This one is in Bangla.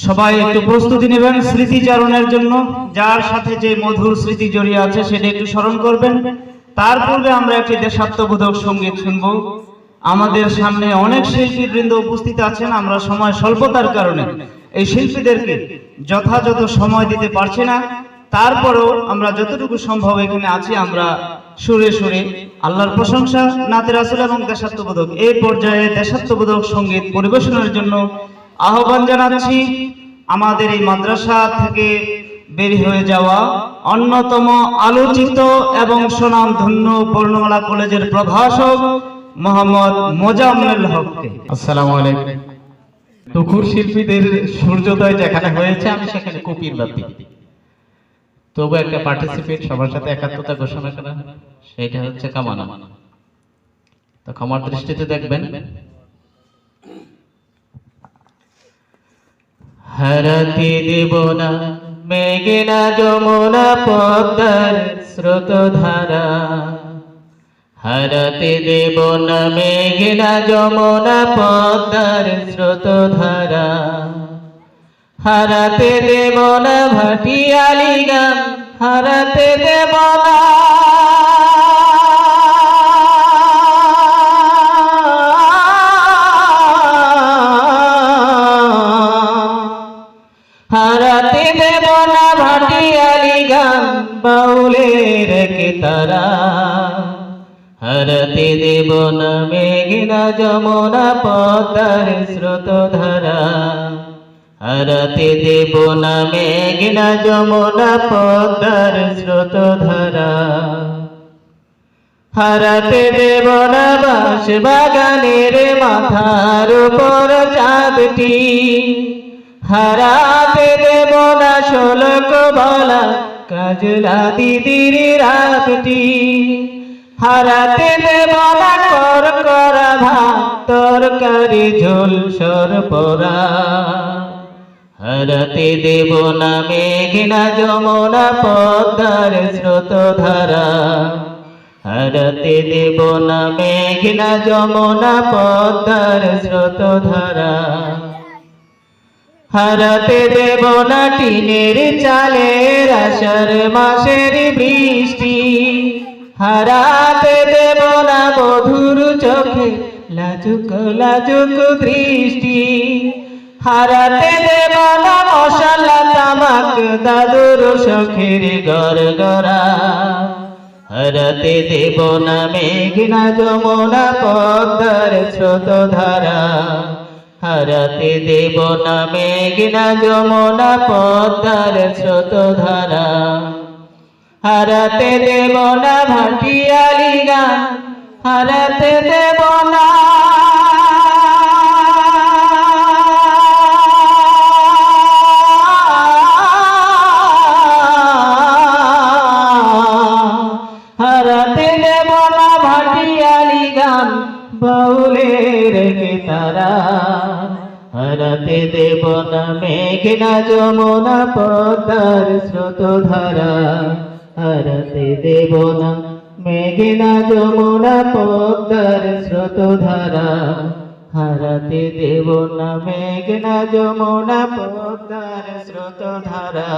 সবাই একটু প্রস্তুতি নেবেন স্মৃতিচারণের জন্য। যার সাথে যে মধুর স্মৃতি জড়িয়ে আছে সেটা একটু স্মরণ করবেন। তার পূর্বে আমরা একটি দেশাত্মবোধক সঙ্গীত শুনবো। আমাদের সামনে অনেক শিল্পীবৃন্দ উপস্থিত আছেন। আমরা সময় স্বল্পতার কারণে এই শিল্পীদেরকে যথাযথ সময় দিতে পারছি না। তারপরেও আমরা যতটুকু সম্ভব এখানে আছি, আমরা সুরে সুরে আল্লাহর প্রশংসা, নাতে রাসূল এবং দেশাত্মবোধক এই পর্যায়ে দেশাত্মবোধক সঙ্গীত পরিবেশনের জন্য আহ্বান জানাচ্ছি আমাদের এই মাদ্রাসা থেকে বের হয়ে যাওয়া অন্যতম আলোচিত এবং সুনামধন্য বর্ণমালা কলেজের প্রভাষক মোহাম্মদ মোজাম্মেল হককে। আসসালামু আলাইকুম। তুখুর শিল্পীদের সূর্যোদয় যেখানে হয়েছে আমি সেখানে কপির বাতি, তবু একটা পার্টিসিপেট সবার সাথে একাত্মতা ঘোষণা করা, সেটা হচ্ছে কামানা। তো ক্ষমার দৃষ্টিতে দেখবেন। হারাতে দেব না মেঘনা যমুনা পদ্মার স্রোতধারা, হারাতে দেব না মেঘনা যমুনা পদ্মার স্রোতধারা, হারাতে দেব না ভাটিয়ালি গান, হারাতে দেব না হারাতে দেব না ভাটিয়ালি গান বাউলের কেতারা, হারাতে দেব না মেঘনা যমুনা পদ্মার স্রোতধারা, হারাতে দেব না মেঘনা যমুনা পদ্মার স্রোতধারা, হারাতে দেব না বাঁশ বাগানের মাথার উপর চাঁদটি, হারাতে দেব না শোলক বলা কাজলা দিদির রাতটি, হারাতে দেব না কর করা ভাত তরকারি ঝোল সরপরা, হারাতে দেব না মেঘনা যমুনা পদ্মার স্রোতধারা, হারাতে দেব না মেঘনা যমুনা পদ্মার স্রোতধারা, হারাতে দেব না টিনের চালের আষাঢ় মাসের বৃষ্টি, হারাতে দেব না বধুর চোখে লাজুক লাজুক দৃষ্টি, হারাতে দেব না মশালা তামাক দাদুর শখের গড়গড়া, হারাতে দেব না মেঘনা যমুনা পদ্মার স্রোতধারা, হারাতে দেব না মেঘনা যমুনা পদ্মার স্রোতধারা, হারাতে দেব না ভাটিয়ালি গান, হারাতে দেব না হারাতে দেব না ভাটিয়ালি গান বাউলের কেতারা, হারাতে দেব না মেঘনা যমুনা পদ্মার স্রোতধারা, হারাতে দেব না মেঘনা যমুনা পদ্মার স্রোতধারা, হারাতে দেব না মেঘনা যমুনা পদ্মার স্রোতধারা।